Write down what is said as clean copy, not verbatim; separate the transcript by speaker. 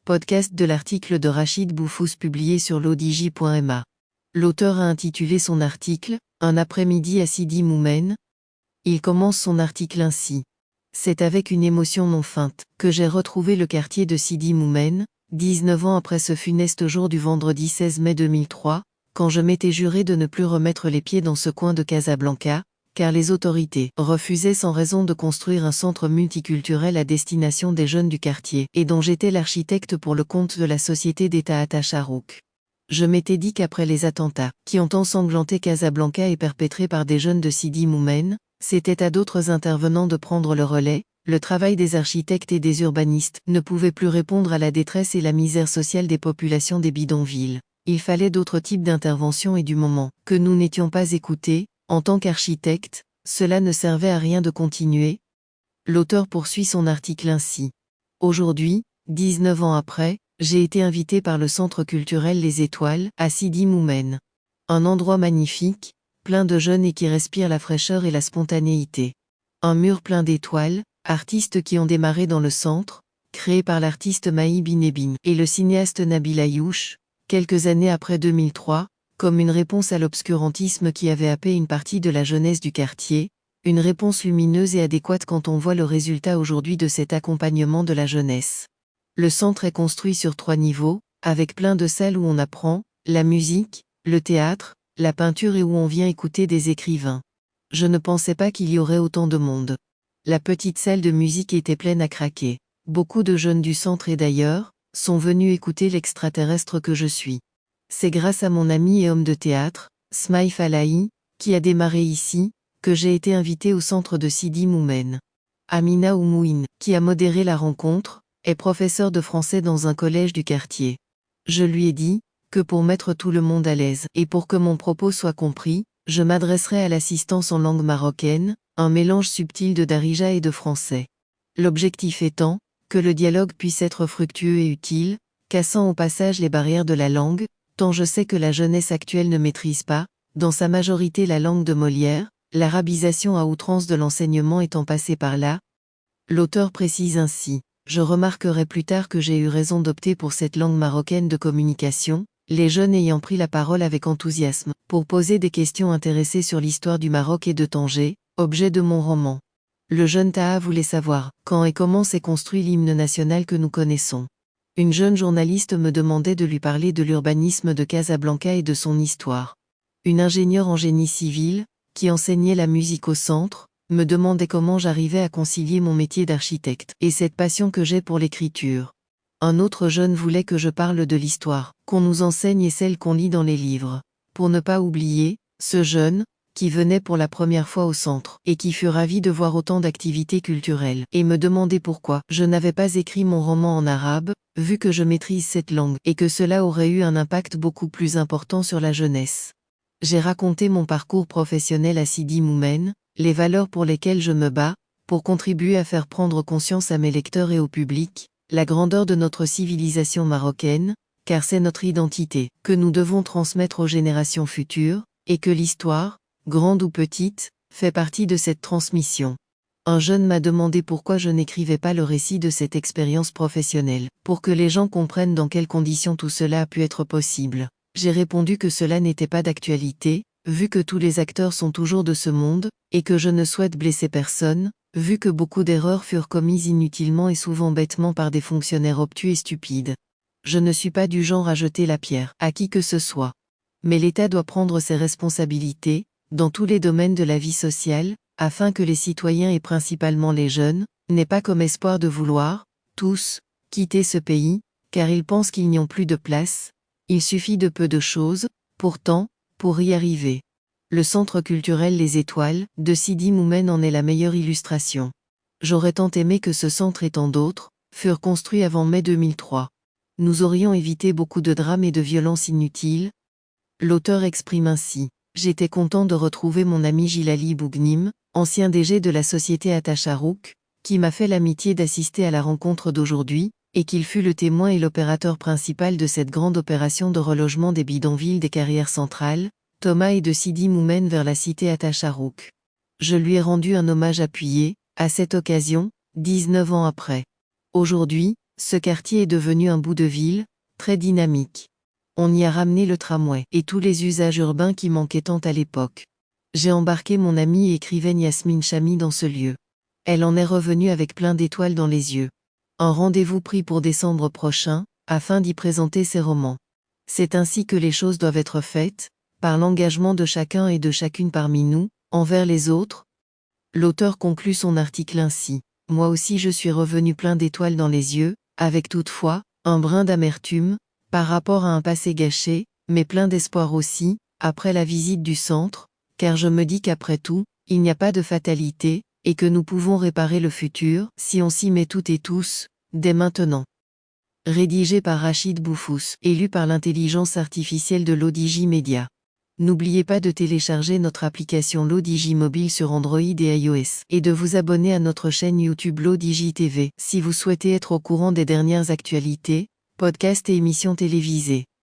Speaker 1: Podcast de l'article de Rachid Boufous publié sur l'odj.ma. L'auteur a intitulé son article « Un après-midi à Sidi Moumen ». Il commence son article ainsi. C'est avec une émotion non feinte que j'ai retrouvé le quartier de Sidi Moumen, 19 ans après ce funeste jour du vendredi 16 mai 2003, quand je m'étais juré de ne plus remettre les pieds dans ce coin de Casablanca, car les autorités refusaient sans raison de construire un centre multiculturel à destination des jeunes du quartier, et dont j'étais l'architecte pour le compte de la société d'État Atacharouk. Je m'étais dit qu'après les attentats, qui ont ensanglanté Casablanca et perpétrés par des jeunes de Sidi Moumen, c'était à d'autres intervenants de prendre le relais. Le travail des architectes et des urbanistes ne pouvait plus répondre à la détresse et la misère sociale des populations des bidonvilles. Il fallait d'autres types d'interventions et du moment que nous n'étions pas écoutés, en tant qu'architecte, cela ne servait à rien de continuer. L'auteur poursuit son article ainsi. Aujourd'hui, 19 ans après, j'ai été invité par le Centre culturel Les Étoiles, à Sidi Moumen. Un endroit magnifique, plein de jeunes et qui respire la fraîcheur et la spontanéité. Un mur plein d'étoiles, artistes qui ont démarré dans le centre, créé par l'artiste Mahi Binebine et le cinéaste Nabil Ayouch, quelques années après 2003, comme une réponse à l'obscurantisme qui avait happé une partie de la jeunesse du quartier, une réponse lumineuse et adéquate quand on voit le résultat aujourd'hui de cet accompagnement de la jeunesse. Le centre est construit sur 3 niveaux, avec plein de salles où on apprend, la musique, le théâtre, la peinture et où on vient écouter des écrivains. Je ne pensais pas qu'il y aurait autant de monde. La petite salle de musique était pleine à craquer. Beaucoup de jeunes du centre et d'ailleurs, sont venus écouter l'extraterrestre que je suis. C'est grâce à mon ami et homme de théâtre, Smaï Falahi, qui a démarré ici, que j'ai été invité au centre de Sidi Moumen. Amina Oumouine, qui a modéré la rencontre, est professeure de français dans un collège du quartier. Je lui ai dit que pour mettre tout le monde à l'aise et pour que mon propos soit compris, je m'adresserai à l'assistance en langue marocaine, un mélange subtil de darija et de français. L'objectif étant que le dialogue puisse être fructueux et utile, cassant au passage les barrières de la langue, tant je sais que la jeunesse actuelle ne maîtrise pas, dans sa majorité la langue de Molière, l'arabisation à outrance de l'enseignement étant passée par là. L'auteur précise ainsi. Je remarquerai plus tard que j'ai eu raison d'opter pour cette langue marocaine de communication, les jeunes ayant pris la parole avec enthousiasme, pour poser des questions intéressées sur l'histoire du Maroc et de Tanger, objet de mon roman. Le jeune Taha voulait savoir quand et comment s'est construit l'hymne national que nous connaissons. Une jeune journaliste me demandait de lui parler de l'urbanisme de Casablanca et de son histoire. Une ingénieure en génie civil, qui enseignait la musique au centre, me demandait comment j'arrivais à concilier mon métier d'architecte et cette passion que j'ai pour l'écriture. Un autre jeune voulait que je parle de l'histoire qu'on nous enseigne et celle qu'on lit dans les livres. Pour ne pas oublier, ce jeune, qui venait pour la première fois au centre et qui fut ravi de voir autant d'activités culturelles et me demandait pourquoi je n'avais pas écrit mon roman en arabe, vu que je maîtrise cette langue et que cela aurait eu un impact beaucoup plus important sur la jeunesse. J'ai raconté mon parcours professionnel à Sidi Moumen, les valeurs pour lesquelles je me bats, pour contribuer à faire prendre conscience à mes lecteurs et au public, la grandeur de notre civilisation marocaine, car c'est notre identité que nous devons transmettre aux générations futures, et que l'histoire, grande ou petite, fait partie de cette transmission. Un jeune m'a demandé pourquoi je n'écrivais pas le récit de cette expérience professionnelle, pour que les gens comprennent dans quelles conditions tout cela a pu être possible. J'ai répondu que cela n'était pas d'actualité, vu que tous les acteurs sont toujours de ce monde, et que je ne souhaite blesser personne, vu que beaucoup d'erreurs furent commises inutilement et souvent bêtement par des fonctionnaires obtus et stupides. Je ne suis pas du genre à jeter la pierre à qui que ce soit. Mais l'État doit prendre ses responsabilités, dans tous les domaines de la vie sociale, afin que les citoyens et principalement les jeunes, n'aient pas comme espoir de vouloir, tous, quitter ce pays, car ils pensent qu'ils n'y ont plus de place. Il suffit de peu de choses, pourtant, pour y arriver. Le Centre culturel Les Étoiles, de Sidi Moumen en est la meilleure illustration. J'aurais tant aimé que ce centre et tant d'autres, furent construits avant mai 2003. Nous aurions évité beaucoup de drames et de violences inutiles. L'auteur exprime ainsi. J'étais content de retrouver mon ami Gilali Bougnim, ancien DG de la société Atacharouk, qui m'a fait l'amitié d'assister à la rencontre d'aujourd'hui, et qu'il fut le témoin et l'opérateur principal de cette grande opération de relogement des bidonvilles des carrières centrales, Thomas et de Sidi Moumen vers la cité Atacharouk. Je lui ai rendu un hommage appuyé, à cette occasion, 19 ans après. Aujourd'hui, Ce quartier est devenu un bout de ville, très dynamique. On y a ramené le tramway et tous les usages urbains qui manquaient tant à l'époque. J'ai embarqué mon amie et écrivaine Yasmine Chamy dans ce lieu. Elle en est revenue avec plein d'étoiles dans les yeux. Un rendez-vous pris pour décembre prochain, afin d'y présenter ses romans. C'est ainsi que les choses doivent être faites, par l'engagement de chacun et de chacune parmi nous, envers les autres. L'auteur conclut son article ainsi. Moi aussi je suis revenu plein d'étoiles dans les yeux, avec toutefois, un brin d'amertume, par rapport à un passé gâché, mais plein d'espoir aussi, après la visite du centre, car je me dis qu'après tout, il n'y a pas de fatalité, et que nous pouvons réparer le futur, si on s'y met toutes et tous, dès maintenant. Rédigé par Rachid Boufous et lu par l'intelligence artificielle de l'ODJ Media. N'oubliez pas de télécharger notre application l'ODJ mobile sur Android et iOS, et de vous abonner à notre chaîne YouTube l'ODJ TV, si vous souhaitez être au courant des dernières actualités, podcasts et émissions télévisées.